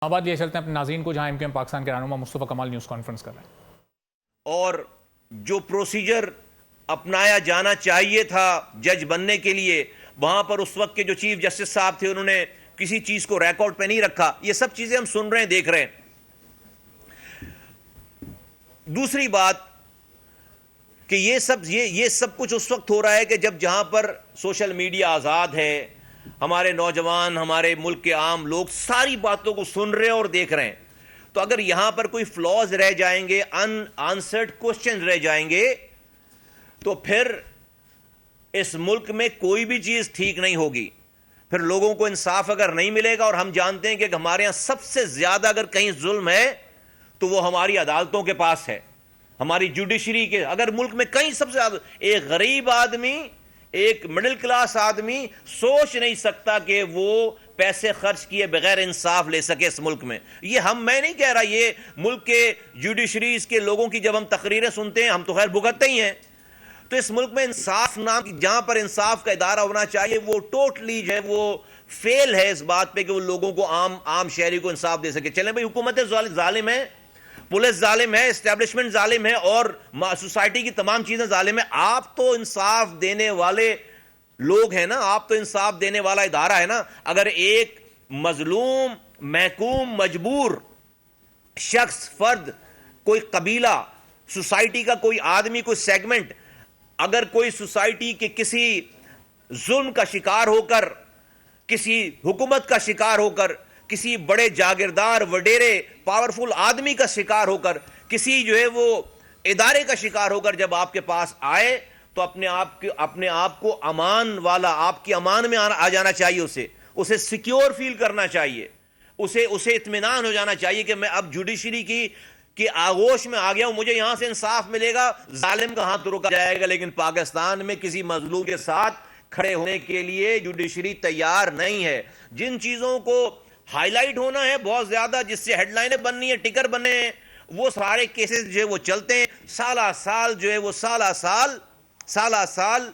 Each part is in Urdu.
آباد یہ چلتے ہیں اپنے ناظرین کو، جہاں ایم کیو ایم پاکستان کے رہنما مصطفیٰ کمال نیوز کانفرنس کر رہے ہیں۔ اور جو پروسیجر اپنایا جانا چاہیے تھا جج بننے کے لیے، وہاں پر اس وقت کے جو چیف جسٹس صاحب تھے انہوں نے کسی چیز کو ریکارڈ پہ نہیں رکھا۔ یہ سب چیزیں ہم سن رہے ہیں، دیکھ رہے ہیں۔ دوسری بات کہ یہ سب کچھ اس وقت ہو رہا ہے کہ جہاں پر سوشل میڈیا آزاد ہے، ہمارے نوجوان، ہمارے ملک کے عام لوگ ساری باتوں کو سن رہے ہیں اور دیکھ رہے ہیں۔ تو اگر یہاں پر کوئی فلاز رہ جائیں گے، ان آنسرڈ کوسچن رہ جائیں گے، تو پھر اس ملک میں کوئی بھی چیز ٹھیک نہیں ہوگی۔ پھر لوگوں کو انصاف اگر نہیں ملے گا، اور ہم جانتے ہیں کہ ہمارے یہاں سب سے زیادہ اگر کہیں ظلم ہے تو وہ ہماری عدالتوں کے پاس ہے، ہماری جوڈیشری کے۔ اگر ملک میں کہیں سب سے زیادہ، ایک غریب آدمی، ایک مڈل کلاس آدمی سوچ نہیں سکتا کہ وہ پیسے خرچ کیے بغیر انصاف لے سکے اس ملک میں۔ یہ میں نہیں کہہ رہا، یہ ملک کے جوڈیشریز کے لوگوں کی جب ہم تقریریں سنتے ہیں، ہم تو خیر بھگتتے ہی ہیں، تو اس ملک میں انصاف نام کی، جہاں پر انصاف کا ادارہ ہونا چاہیے، وہ ٹوٹلی جو ہے وہ فیل ہے اس بات پہ کہ وہ لوگوں کو، عام شہری کو انصاف دے سکے۔ چلیں بھائی، حکومت ظالم ہے، پولیس ظالم ہے، اسٹیبلشمنٹ ظالم ہے، اور سوسائٹی کی تمام چیزیں ظالم ہیں۔ آپ تو انصاف دینے والے لوگ ہیں نا، آپ تو انصاف دینے والا ادارہ ہے نا۔ اگر ایک مظلوم، محکوم، مجبور شخص، فرد، کوئی قبیلہ، سوسائٹی کا کوئی آدمی، کوئی سیگمنٹ، اگر کوئی سوسائٹی کے کسی ظلم کا شکار ہو کر، کسی حکومت کا شکار ہو کر، کسی بڑے جاگیردار، وڈیرے، پاورفل آدمی کا شکار ہو کر، کسی جو ہے وہ ادارے کا شکار ہو کر جب آپ کے پاس آئے، تو اپنے آپ کو امان والا، آپ کی امان میں آ جانا چاہیے، اسے سیکیور فیل کرنا چاہیے، اسے اطمینان ہو جانا چاہیے کہ میں اب جوڈیشری کی آغوش میں آ گیا ہوں، مجھے یہاں سے انصاف ملے گا، ظالم کا ہاتھ روکا جائے گا۔ لیکن پاکستان میں کسی مظلوم کے ساتھ کھڑے ہونے کے لیے جوڈیشری تیار نہیں ہے۔ جن چیزوں کو ہائی لائٹ ہونا ہے بہت زیادہ، جس سے ہیڈ لائنیں بننی ہیں، ٹکر بننے ہیں، وہ سارے کیسز جو ہے وہ چلتے ہیں، سالہ سال جو ہے وہ سالہ سال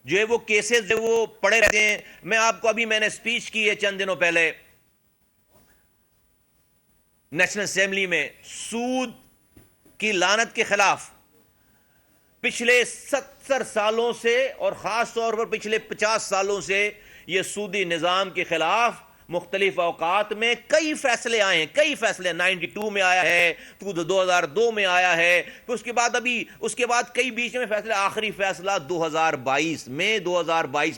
جو ہے وہ کیسز جو وہ پڑے رہتے ہیں۔ میں آپ کو میں نے سپیچ کی ہے چند دنوں پہلے نیشنل اسمبلی میں، سود کی لعنت کے خلاف۔ پچھلے 70 سالوں سے، اور خاص طور پر پچھلے 50 سالوں سے، یہ سودی نظام کے خلاف مختلف اوقات میں کئی فیصلے آئے ہیں، کئی فیصلے۔ 92 میں آیا ہے، 2002 میں آیا ہے، پھر اس کے بعد کئی بیچ میں فیصلے۔ آخری فیصلہ 2022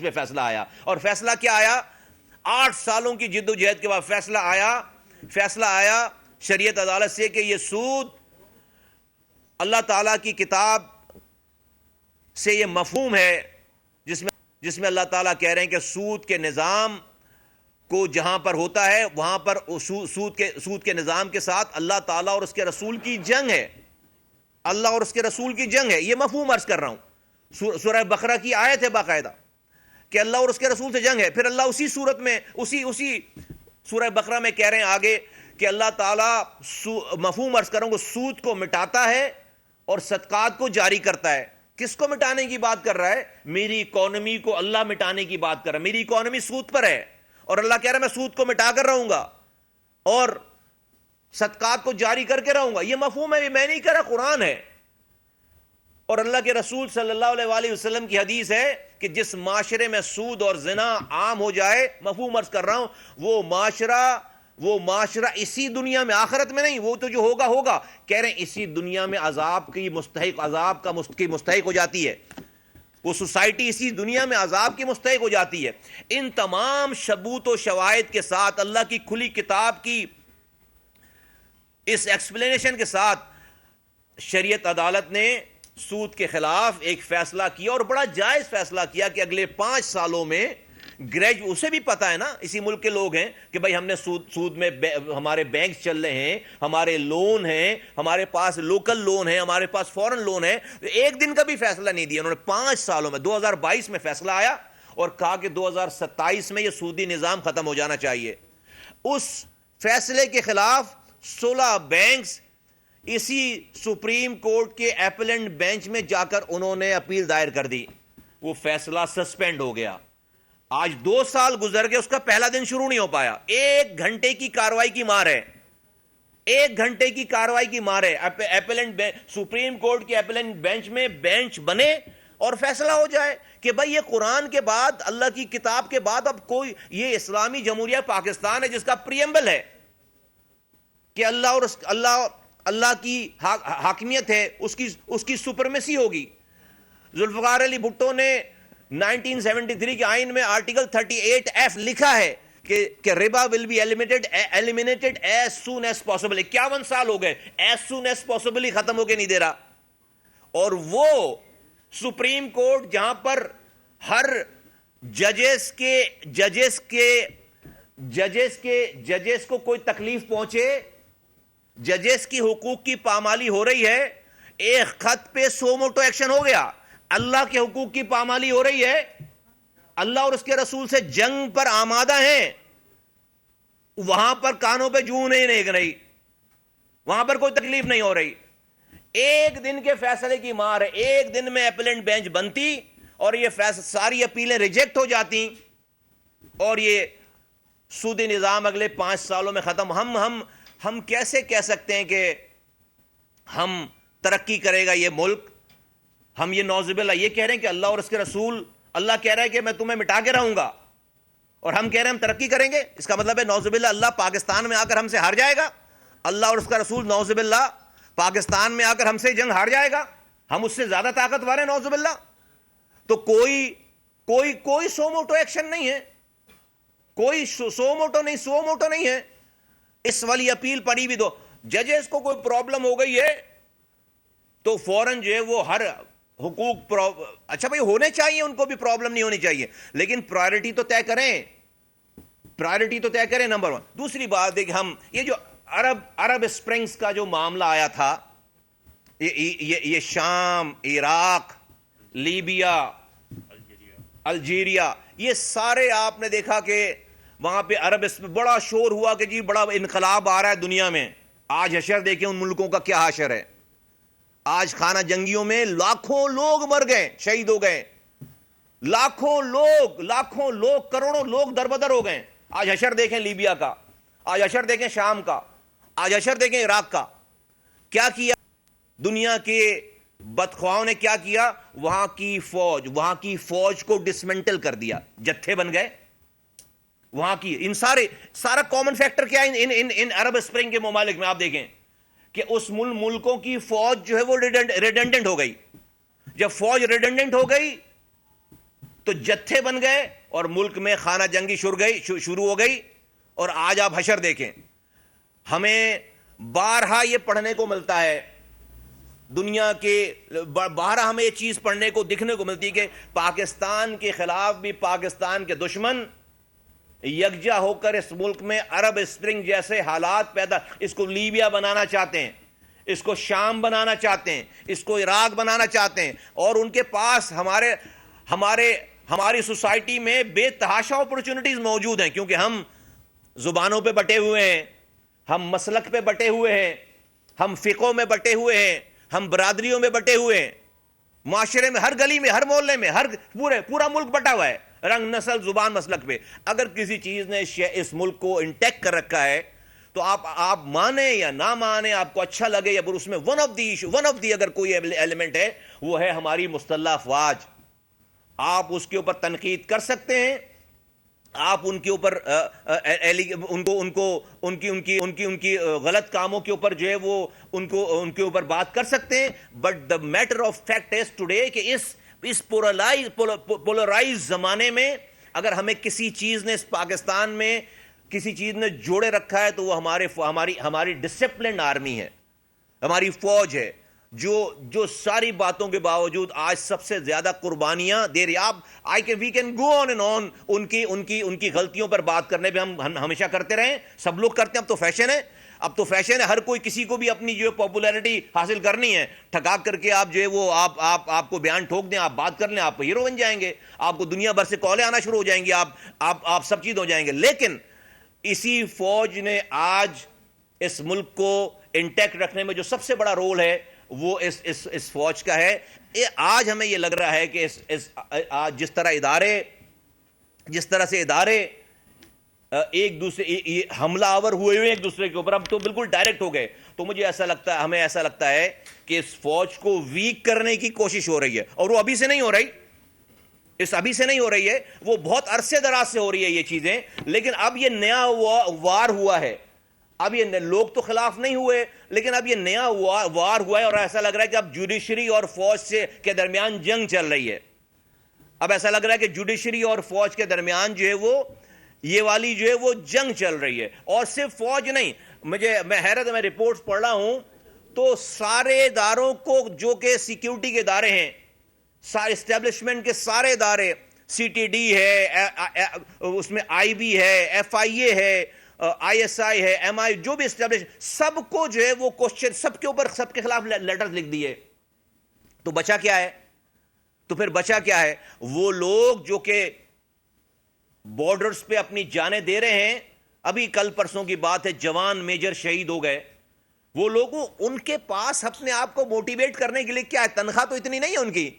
میں فیصلہ آیا، اور فیصلہ کیا آیا؟ 8 سالوں کی جد و جہد کے بعد فیصلہ آیا شریعت عدالت سے کہ یہ سود اللہ تعالیٰ کی کتاب سے یہ مفہوم ہے جس میں اللہ تعالیٰ کہہ رہے ہیں کہ سود کے نظام کو جہاں پر ہوتا ہے، وہاں پر سود کے نظام کے ساتھ اللہ تعالیٰ اور اس کے رسول کی جنگ ہے، اللہ اور اس کے رسول کی جنگ ہے۔ یہ مفہوم عرض کر رہا ہوں، سورہ بقرہ کی آیت ہے باقاعدہ کہ اللہ اور اس کے رسول سے جنگ ہے۔ پھر اللہ اسی صورت میں، اسی سورہ بقرہ میں کہہ رہے ہیں آگے کہ اللہ تعالیٰ، مفہوم عرض کروں گا، سود کو مٹاتا ہے اور صدقات کو جاری کرتا ہے۔ کس کو مٹانے کی بات کر رہا ہے؟ میری اکانومی کو اللہ مٹانے کی بات کر رہا ہے۔ میری اکانومی سود پر ہے، اور اللہ کہہ رہا ہے میں سود کو مٹا کر رہوں گا اور صدقات کو جاری کر کے رہوں گا۔ یہ مفہوم ہے، میں نہیں کہہ رہا، قرآن ہے، اور اللہ کے رسول صلی اللہ علیہ وآلہ وسلم کی حدیث ہے کہ جس معاشرے میں سود اور زنا عام ہو جائے، مفہوم عرض کر رہا ہوں، وہ معاشرہ اسی دنیا میں، آخرت میں نہیں، وہ تو جو ہوگا، کہہ رہے ہیں اسی دنیا میں عذاب کی مستحق ہو جاتی ہے، وہ سوسائٹی اسی دنیا میں عذاب کی مستحق ہو جاتی ہے۔ ان تمام ثبوت و شواہد کے ساتھ، اللہ کی کھلی کتاب کی اس ایکسپلینیشن کے ساتھ، شریعت عدالت نے سود کے خلاف ایک فیصلہ کیا، اور بڑا جائز فیصلہ کیا کہ اگلے 5 سالوں میں اسے بھی پتا ہے نا، اسی ملک کے لوگ ہیں کہ بھائی ہم نے سود میں ہمارے بینک چل رہے ہیں، ہمارے لون ہیں، ہمارے پاس لوکل لون ہیں، ہمارے پاس فورن لون ہے۔ ایک دن کا بھی فیصلہ نہیں دیا انہوں نے 5 سالوں میں۔ 2022 میں فیصلہ آیا اور کہا کہ 2027 میں یہ سودی نظام ختم ہو جانا چاہیے۔ اس فیصلے کے خلاف 16 بینکس اسی سپریم کورٹ کے ایپلنٹ بینچ میں جا کر انہوں نے اپیل دائر کر دی، وہ فیصلہ سسپینڈ ہو گیا۔ آج 2 سال گزر گئے، اس کا پہلا دن شروع نہیں ہو پایا۔ 1 گھنٹے کی کاروائی کی مار ہے۔ 1 گھنٹے کی کاروائی کی مار ہے. ایپیلنٹ سپریم کورٹ کی ایپیلنٹ بینچ میں بینچ بنے اور فیصلہ ہو جائے کہ بھائی یہ قرآن کے بعد، اللہ کی کتاب کے بعد اب کوئی، یہ اسلامی جمہوریہ پاکستان ہے جس کا پریمبل ہے کہ اللہ کی حاکمیت ہے، اس کی سپرمیسی ہوگی. ذوالفقار علی بھٹو نے 1973 کے آئین میں آرٹیکل 38F لکھا ہے کہ ربا will be eliminated as soon as possible. 51 سال ہو گئے، as soon as possible ہی ختم ہو کے نہیں دے رہا. اور وہ سپریم کورٹ جہاں پر ہر ججز کو کوئی تکلیف پہنچے، ججز کی حقوق کی پامالی ہو رہی ہے، ایک خط پہ 100 موٹو ایکشن ہو گیا. اللہ کے حقوق کی پامالی ہو رہی ہے، اللہ اور اس کے رسول سے جنگ پر آمادہ ہیں، وہاں پر کانوں پہ جوں نہیں لگ رہی، وہاں پر کوئی تکلیف نہیں ہو رہی. ایک دن کے فیصلے کی مار ہے، ایک دن میں ایپیلنٹ بینچ بنتی اور یہ ساری اپیلیں ریجیکٹ ہو جاتی اور یہ سودی نظام اگلے 5 سالوں میں ختم. ہم کیسے کہہ سکتے ہیں کہ ہم ترقی کرے گا یہ ملک؟ ہم یہ نعوذ باللہ یہ کہہ رہے ہیں کہ اللہ اور اس کے رسول، اللہ کہہ رہا ہے کہ میں تمہیں مٹا کے رہوں گا، اور ہم کہہ رہے ہیں ہم ترقی کریں گے. اس کا مطلب ہے نعوذ باللہ اللہ پاکستان میں آ کر ہم سے ہار جائے گا، اللہ اور اس کا رسول نعوذ باللہ پاکستان میں آ کر ہم سے جنگ ہار جائے گا، ہم اس سے زیادہ طاقتور ہیں نعوذ باللہ. تو کوئی 100 موٹو ایکشن نہیں ہے، کوئی 100 موٹو نہیں ہے. اس والی اپیل پڑھی بھی دو. ججز کو کوئی پرابلم ہو گئی ہے تو فوراً جو ہے وہ ہر حقوق اچھا بھائی ہونے چاہیے، ان کو بھی پرابلم نہیں ہونی چاہیے، لیکن پرائرٹی تو طے کریں. نمبر 1. دوسری بات ہے کہ ہم یہ جو عرب اسپرنگز کا جو معاملہ آیا تھا، یہ شام، عراق، لیبیا، الجیریا، یہ سارے آپ نے دیکھا کہ وہاں پہ عرب بڑا شور ہوا کہ جی بڑا انقلاب آ رہا ہے دنیا میں. آج حشر دیکھیں ان ملکوں کا کیا حشر ہے. آج خانہ جنگیوں میں لاکھوں لوگ مر گئے، شہید ہو گئے، لاکھوں لوگ کروڑوں لوگ دربدر ہو گئے. آج حشر دیکھیں لیبیا کا، آج حشر دیکھیں شام کا، آج حشر دیکھیں عراق کا. کیا کیا دنیا کے بدخواہوں نے؟ کیا کیا؟ وہاں کی فوج کو ڈسمنٹل کر دیا، جتھے بن گئے وہاں کی. سارا کامن فیکٹر کیا ان عرب اسپرنگ کے ممالک میں؟ آپ دیکھیں کہ اس ملکوں کی فوج جو ہے وہ ریڈنڈنٹ ہو گئی. جب فوج ریڈنڈنٹ ہو گئی تو جتھے بن گئے اور ملک میں خانہ جنگی شروع ہو گئی. اور آج آپ حشر دیکھیں، ہمیں بارہا یہ پڑھنے کو ملتا ہے، دنیا کے بارہا ہمیں یہ چیز پڑھنے کو دکھنے کو ملتی ہے کہ پاکستان کے خلاف بھی پاکستان کے دشمن یکجا ہو کر اس ملک میں عرب اسپرنگ جیسے حالات پیدا، اس کو لیبیا بنانا چاہتے ہیں، اس کو شام بنانا چاہتے ہیں، اس کو عراق بنانا چاہتے ہیں. اور ان کے پاس ہماری سوسائٹی میں بے تحاشا اپرچونٹیز موجود ہیں، کیونکہ ہم زبانوں پہ بٹے ہوئے ہیں، ہم مسلک پہ بٹے ہوئے ہیں، ہم فقوں میں بٹے ہوئے ہیں، ہم برادریوں میں بٹے ہوئے ہیں، معاشرے میں ہر گلی میں، ہر محلے میں، پورا ملک بٹا ہوا ہے رنگ، نسل، زبان، مسلک پہ. اگر کسی چیز نے اس ملک کو انٹیکٹ کر رکھا ہے تو آپ مانیں یا نہ مانیں، آپ کو اچھا لگے یا پھر اس میں ون آف دی اگر کوئی ایلیمنٹ ہے وہ ہے ہماری مسلح افواج. آپ اس کے اوپر تنقید کر سکتے ہیں، آپ ان کے اوپر ان کی غلط کاموں کے اوپر جو ہے وہ ان کے اوپر بات کر سکتے ہیں. But the matter of fact is today کہ اس پولرائز زمانے میں اگر ہمیں کسی چیز نے، اس پاکستان میں کسی چیز نے جوڑے رکھا ہے تو وہ ہماری ڈسپلنڈ آرمی ہے، ہماری فوج ہے، جو ساری باتوں کے باوجود آج سب سے زیادہ قربانیاں دے رہی. We can go on and on ان کی غلطیوں پر بات کرنے پہ ہم ہمیشہ کرتے رہیں، سب لوگ کرتے ہیں. اب تو فیشن ہے، ہر کوئی کسی کو بھی اپنی جو پاپولیرٹی حاصل کرنی ہے، ٹھگا کر کے آپ جو ہے وہ آپ کو بیان ٹھوک دیں، آپ بات کر لیں، آپ ہیرو بن جائیں گے، آپ کو دنیا بھر سے کالیں آنا شروع ہو جائیں گی، آپ سب چیز ہو جائیں گے. لیکن اسی فوج نے آج اس ملک کو انٹیکٹ رکھنے میں جو سب سے بڑا رول ہے وہ اس فوج کا ہے. آج ہمیں یہ لگ رہا ہے کہ جس طرح سے ادارے ایک دوسرے حملہ آور ہوئے ایک دوسرے کے اوپر, اب تو بالکل ڈائریکٹ ہو گئے. تو مجھے ایسا لگتا ہے, ہمیں ایسا لگتا ہے کہ اس فوج کو ویک کرنے کی کوشش ہو رہی ہے, اور وہ ابھی سے نہیں ہو رہی, ابھی سے نہیں ہو رہی ہے, وہ بہت عرصے دراز سے ہو رہی ہے یہ چیزیں. لیکن اب یہ نیا وار ہوا ہے, اب یہ لوگ تو خلاف نہیں ہوئے, لیکن اب یہ نیا وار ہوا ہے, اور ایسا لگ رہا ہے کہ اب جوڈیشری اور فوج کے درمیان جنگ چل رہی ہے. اب ایسا لگ رہا ہے کہ جوڈیشری اور فوج کے درمیان جو ہے وہ یہ والی جو ہے وہ جنگ چل رہی ہے. اور صرف فوج نہیں, میں حیرت, میں رپورٹس پڑھ رہا ہوں تو سارے اداروں کو جو کہ سیکیورٹی کے ادارے ہیں, سارے اسٹیبلشمنٹ کے سارے ادارے, سی ٹی ڈی ہے, اس میں آئی بی ہے, ایف آئی اے ہے, آئی ایس آئی ہے, ایم آئی, جو بھی اسٹیبلش, سب کو جو ہے وہ کوشچن, سب کے اوپر سب کے خلاف لیٹر لکھ دیے. تو بچا کیا ہے؟ تو پھر بچا کیا ہے؟ وہ لوگ جو کہ بارڈرز پہ اپنی جانیں دے رہے ہیں, ابھی کل پرسوں کی بات ہے, جوان میجر شہید ہو گئے. وہ لوگوں, ان کے پاس اپنے آپ کو موٹیویٹ کرنے کے لیے کیا ہے؟ تنخواہ تو اتنی نہیں ہے ان کی.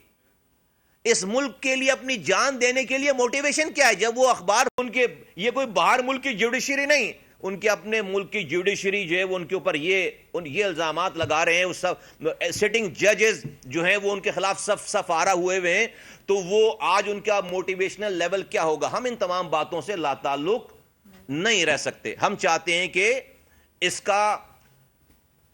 اس ملک کے لیے اپنی جان دینے کے لیے موٹیویشن کیا ہے؟ جب وہ اخبار, ان کے, یہ کوئی باہر ملک کی جوڈیشری نہیں, ان کے اپنے ملک کی جوڈیشری جو ہے وہ ان کے اوپر یہ الزامات لگا رہے ہیں. وہ سب سٹنگ ججز جو ہیں وہ ان کے خلاف صف آرا ہوئے ہیں. تو وہ آج ان کا موٹیویشنل لیول کیا ہوگا؟ ہم ان تمام باتوں سے لا تعلق نہیں رہ سکتے. ہم چاہتے ہیں کہ اس کا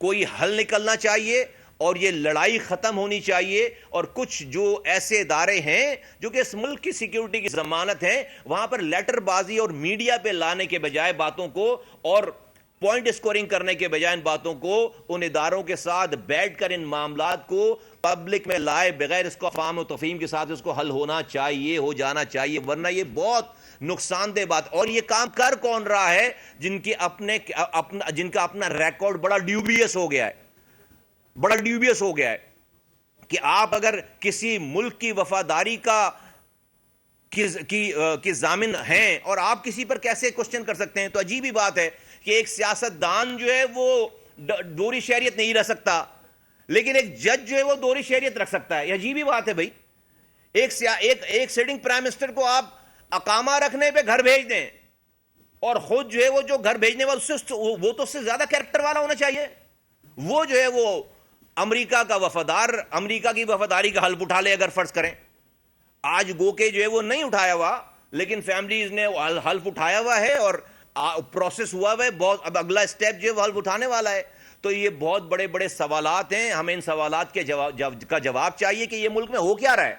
کوئی حل نکلنا چاہیے, اور یہ لڑائی ختم ہونی چاہیے. اور کچھ جو ایسے ادارے ہیں جو کہ اس ملک کی سیکیورٹی کی ضمانت ہیں, وہاں پر لیٹر بازی اور میڈیا پہ لانے کے بجائے باتوں کو, اور پوائنٹ اسکورنگ کرنے کے بجائے ان باتوں کو, ان اداروں کے ساتھ بیٹھ کر ان معاملات کو پبلک میں لائے بغیر اس کو افہام و تفہیم کے ساتھ اس کو حل ہونا چاہیے, ہو جانا چاہیے. ورنہ یہ بہت نقصان دہ بات. اور یہ کام کر کون رہا ہے؟ جن کا اپنا ریکارڈ بڑا ڈیوبیس ہو گیا ہے, بڑا ڈیوبیس ہو گیا ہے. کہ آپ اگر کسی ملک کی وفاداری کی ضامن ہیں, اور آپ کسی پر کیسے کوشچن کر سکتے ہیں؟ تو عجیب ہی بات ہے کہ ایک سیاست دان جو ہے وہ دوہری شہریت نہیں رہ سکتا, لیکن ایک جج جو ہے وہ دوہری شہریت رکھ سکتا ہے. یہ عجیب ہی بات ہے بھائی. ایک سٹنگ پرائم منسٹر کو آپ اقامہ رکھنے پہ گھر بھیج دیں, اور خود جو ہے وہ جو گھر بھیجنے والا, وہ تو اس سے زیادہ کیریکٹر والا ہونا چاہیے. وہ جو ہے وہ امریکہ کا وفادار, امریکہ کی وفاداری کا حلف اٹھا لے اگر فرض کریں. آج گو کے جو ہے وہ نہیں اٹھایا ہوا, لیکن فیملیز نے حلف اٹھایا ہوا ہے, اور پروسیس ہوا ہے بہت. اب اگلا سٹیپ جو ہے وہ حلف اٹھانے والا ہے. تو یہ بہت بڑے بڑے سوالات ہیں. ہمیں ان سوالات کا جواب چاہیے کہ یہ ملک میں ہو کیا رہا ہے,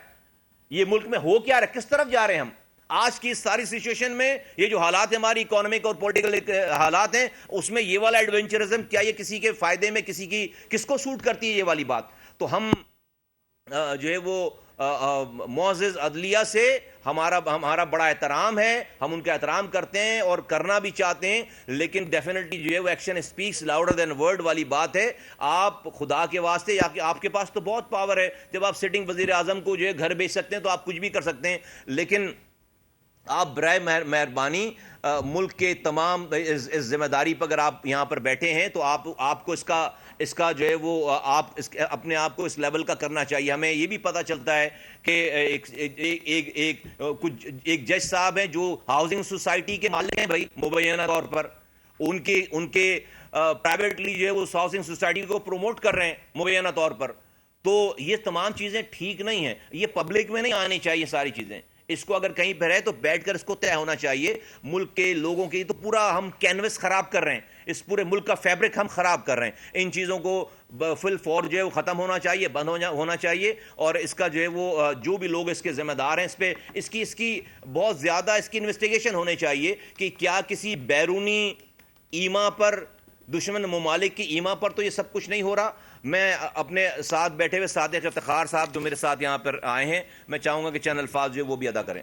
یہ ملک میں ہو کیا رہا ہے, کس طرف جا رہے ہیں ہم. آج کی ساری سچویشن میں یہ جو حالات ہیں, ہماری اکانومک اور پولیٹیکل حالات ہیں, اس میں یہ والا ایڈونچرزم کیا یہ کسی کے فائدے میں, کس کو سوٹ کرتی ہے یہ والی بات. تو ہم جو ہے وہ معزز عدلیہ سے ہمارا بڑا احترام ہے, ہم ان کا احترام کرتے ہیں اور کرنا بھی چاہتے ہیں, لیکن ڈیفینیٹلی جو ہے وہ action speaks louder than word والی بات ہے. آپ خدا کے واسطے, یا کہ آپ کے پاس تو بہت پاور ہے, جب آپ سٹنگ وزیر اعظم کو جو ہے گھر بھیج سکتے ہیں تو آپ کچھ بھی کر سکتے ہیں, لیکن آپ برائے مہربانی ملک کے تمام اس ذمہ داری پر اگر آپ یہاں پر بیٹھے ہیں تو آپ کو اس کا جو ہے وہ آپ اپنے آپ کو اس لیول کا کرنا چاہیے. ہمیں یہ بھی پتہ چلتا ہے کہ ایک جج صاحب ہیں جو ہاؤسنگ سوسائٹی کے مالک ہیں بھائی, مبینہ طور پر ان کے پرائیویٹلی جو ہے وہ ہاؤسنگ سوسائٹی کو پروموٹ کر رہے ہیں مبینہ طور پر. تو یہ تمام چیزیں ٹھیک نہیں ہیں, یہ پبلک میں نہیں آنی چاہیے ساری چیزیں. اس کو اگر کہیں پہ رہے تو بیٹھ کر اس کو طے ہونا چاہیے. ملک کے لوگوں کی تو پورا ہم کینوس خراب کر رہے ہیں, اس پورے ملک کا فیبرک ہم خراب کر رہے ہیں. ان چیزوں کو فل فور جو ہے وہ ختم ہونا چاہیے, بند ہونا چاہیے. اور اس کا جو ہے وہ جو بھی لوگ اس کے ذمہ دار ہیں, اس پہ اس کی بہت زیادہ اس کی انویسٹیگیشن ہونے چاہیے کہ کیا کسی بیرونی ایما پر, دشمن ممالک کی ایما پر تو یہ سب کچھ نہیں ہو رہا. میں اپنے ساتھ بیٹھے ہوئے صادق افتخار صاحب جو میرے ساتھ یہاں پر آئے ہیں, میں چاہوں گا کہ چند الفاظ جو وہ بھی ادا کریں.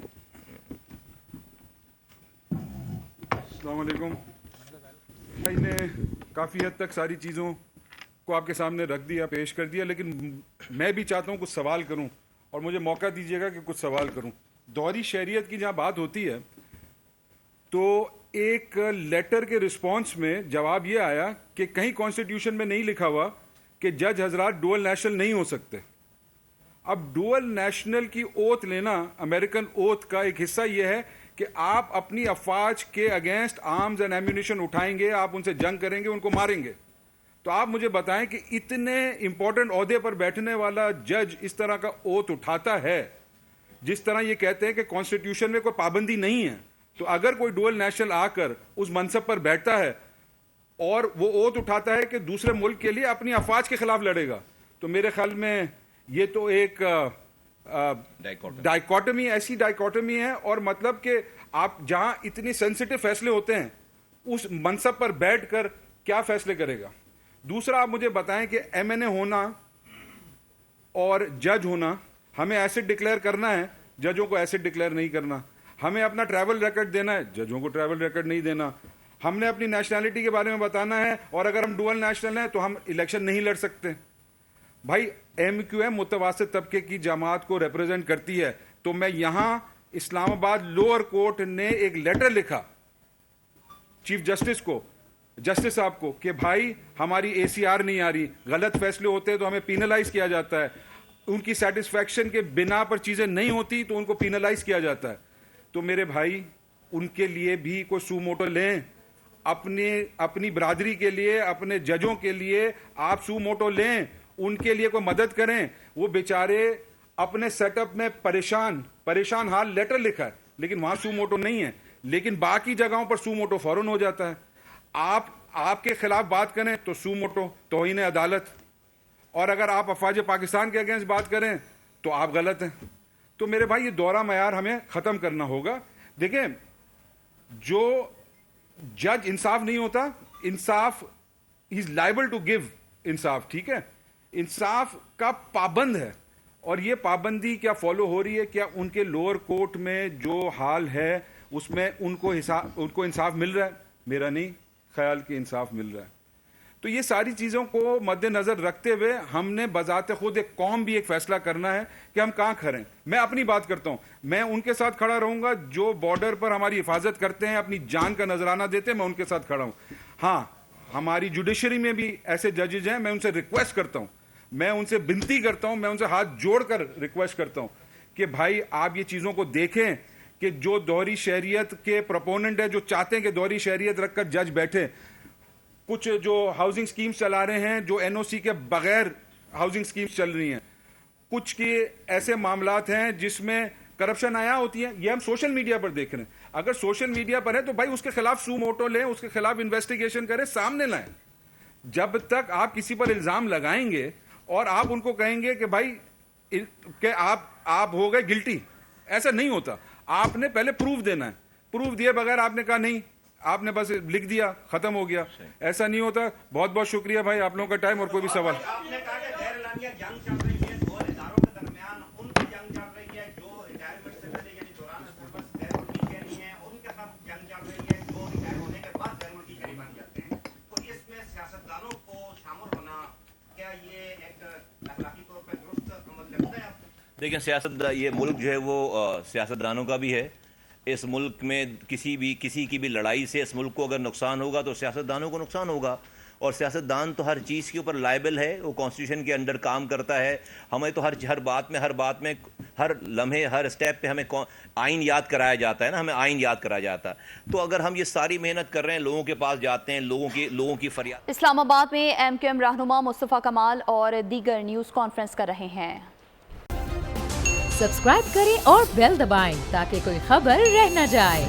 السلام علیکم. بھائی نے کافی حد تک ساری چیزوں کو آپ کے سامنے رکھ دیا, پیش کر دیا, لیکن میں بھی چاہتا ہوں کچھ سوال کروں, اور مجھے موقع دیجیے گا کہ کچھ سوال کروں. دوہری شہریت کی جہاں بات ہوتی ہے تو ایک لیٹر کے رسپانس میں جواب یہ آیا کہ کہیں کانسٹیٹیوشن میں نہیں لکھا ہوا کہ جج حضرات ڈوئل نیشنل نہیں ہو سکتے. اب ڈوئل نیشنل کی اوتھ لینا, امریکن اوتھ کا ایک حصہ یہ ہے کہ آپ اپنی افواج کے اگینسٹ آرمز اینڈ ایمونیشن اٹھائیں گے, آپ ان سے جنگ کریں گے, ان کو ماریں گے. تو آپ مجھے بتائیں کہ اتنے امپورٹنٹ عہدے پر بیٹھنے والا جج اس طرح کا اوتھ اٹھاتا ہے, جس طرح یہ کہتے ہیں کہ کانسٹیٹیوشن میں کوئی پابندی نہیں ہے, تو اگر کوئی ڈوئل نیشنل آ کر اس منصب پر بیٹھتا ہے اور وہ اوتھ اٹھاتا ہے کہ دوسرے ملک کے لیے اپنی افواج کے خلاف لڑے گا, تو میرے خیال میں یہ تو ایک ڈائیکاٹمی, ایسی ڈائیکاٹمی ہے. اور مطلب کہ آپ جہاں اتنی سینسٹیو فیصلے ہوتے ہیں اس منصب پر بیٹھ کر کیا فیصلے کرے گا. دوسرا آپ مجھے بتائیں کہ ایم این اے ہونا اور جج ہونا, ہمیں ایسڈ ڈکلیئر کرنا ہے, ججوں کو ایسڈ ڈکلیئر نہیں کرنا. ہمیں اپنا ٹریول ریکارڈ دینا ہے, ججوں کو ٹریول ریکارڈ نہیں دینا. ہم نے اپنی نیشنلٹی کے بارے میں بتانا ہے, اور اگر ہم ڈوئل نیشنل ہیں تو ہم الیکشن نہیں لڑ سکتے. بھائی ایم کیو ایم متوسط طبقے کی جماعت کو ریپرزینٹ کرتی ہے, تو میں یہاں اسلام آباد لوور کورٹ نے ایک لیٹر لکھا چیف جسٹس کو, جسٹس صاحب کو, کہ بھائی ہماری اے سی آر نہیں آ رہی, غلط فیصلے ہوتے ہیں تو ہمیں پینلائز کیا جاتا ہے, ان کی سیٹسفیکشن کے بنا پر چیزیں نہیں ہوتی تو ان کو پینلائز کیا جاتا ہے. تو میرے بھائی ان کے لیے بھی کوئی سو موٹو لیں, اپنی برادری کے لیے, اپنے ججوں کے لیے آپ سو موٹو لیں, ان کے لیے کوئی مدد کریں. وہ بیچارے اپنے سیٹ اپ میں پریشان حال لیٹر لکھا ہے, لیکن وہاں سو موٹو نہیں ہے, لیکن باقی جگہوں پر سو موٹو فوراً ہو جاتا ہے. آپ کے خلاف بات کریں تو سو موٹو, توہین عدالت, اور اگر آپ افواج پاکستان کے اگینسٹ بات کریں تو آپ غلط ہیں. تو میرے بھائی یہ دورہ معیار ہمیں ختم کرنا ہوگا. دیکھیں, جو جج انصاف نہیں ہوتا, انصاف ہی از لائبل ٹو گیو انصاف, ٹھیک ہے, انصاف کا پابند ہے. اور یہ پابندی کیا فالو ہو رہی ہے, کیا ان کے لوور کورٹ میں جو حال ہے اس میں ان کو انصاف مل رہا ہے؟ میرا نہیں خیال کہ انصاف مل رہا ہے. تو یہ ساری چیزوں کو مد نظر رکھتے ہوئے ہم نے بذات خود ایک قوم بھی ایک فیصلہ کرنا ہے کہ ہم کہاں کھڑے ہیں. میں اپنی بات کرتا ہوں, میں ان کے ساتھ کھڑا رہوں گا جو بارڈر پر ہماری حفاظت کرتے ہیں, اپنی جان کا نذرانہ دیتے ہیں, میں ان کے ساتھ کھڑا ہوں. ہاں, ہماری جوڈیشری میں بھی ایسے ججز ہیں, میں ان سے ریکویسٹ کرتا ہوں, میں ان سے بنتی کرتا ہوں, میں ان سے ہاتھ جوڑ کر ریکویسٹ کرتا ہوں کہ بھائی آپ یہ چیزوں کو دیکھیں کہ جو دوہری شہریت کے پروپوننٹ ہے, جو چاہتے ہیں کہ دوہری شہریت رکھ کر جج بیٹھے, کچھ جو ہاؤسنگ سکیمز چلا رہے ہیں جو این او سی کے بغیر ہاؤسنگ سکیمز چل رہی ہیں, کچھ کے ایسے معاملات ہیں جس میں کرپشن آیا ہوتی ہے, یہ ہم سوشل میڈیا پر دیکھ رہے ہیں. اگر سوشل میڈیا پر ہے تو بھائی اس کے خلاف سو موٹو لیں, اس کے خلاف انویسٹیگیشن کریں, سامنے لائیں. جب تک آپ کسی پر الزام لگائیں گے اور آپ ان کو کہیں گے کہ بھائی کہ آپ ہو گئے گلٹی, ایسا نہیں ہوتا. آپ نے پہلے پروف دینا ہے, پروف دیے بغیر آپ نے کہا نہیں, آپ نے بس لکھ دیا, ختم ہو گیا, ایسا نہیں ہوتا. بہت بہت شکریہ بھائی آپ لوگوں کا ٹائم. اور کوئی بھی سوال؟ آپ نے کہا کہ غیر اعلانیہ جنگ چل رہی ہے دو اداروں کے درمیان, ان کی جنگ چل رہی ہے جو ریٹائرمنٹ سے پہلے یعنی دوران سروس غیر ملکی شہری ہیں, ان کے ساتھ جنگ چل رہی ہے جو ریٹائر ہونے کے بعد غیر ملکی شہری بن جاتے ہیں. تو اس میں سیاستدانوں کو شامل ہونا, کیا یہ ایک اخلاقی طور پہ درست عمل لگتا ہے آپ کو؟ دیکھیں, یہ ملک جو ہے وہ سیاستدانوں کا بھی ہے. اس ملک میں کسی کی بھی لڑائی سے اس ملک کو اگر نقصان ہوگا تو سیاستدانوں کو نقصان ہوگا, اور سیاستدان تو ہر چیز کے اوپر لائبل ہے, وہ کانسٹیٹیوشن کے انڈر کام کرتا ہے. ہمیں تو ہر بات میں ہر لمحے ہر اسٹیپ پہ ہمیں آئین یاد کرایا جاتا ہے نا, ہمیں آئین یاد کرایا جاتا ہے. تو اگر ہم یہ ساری محنت کر رہے ہیں, لوگوں کے پاس جاتے ہیں, لوگوں کی فریاد. اسلام آباد میں ایم کیو ایم رہنما مصطفیٰ کمال اور دیگر نیوز کانفرنس کر رہے ہیں. سبسکرائب کریں اور بیل دبائیں تاکہ کوئی خبر رہ نہ جائے.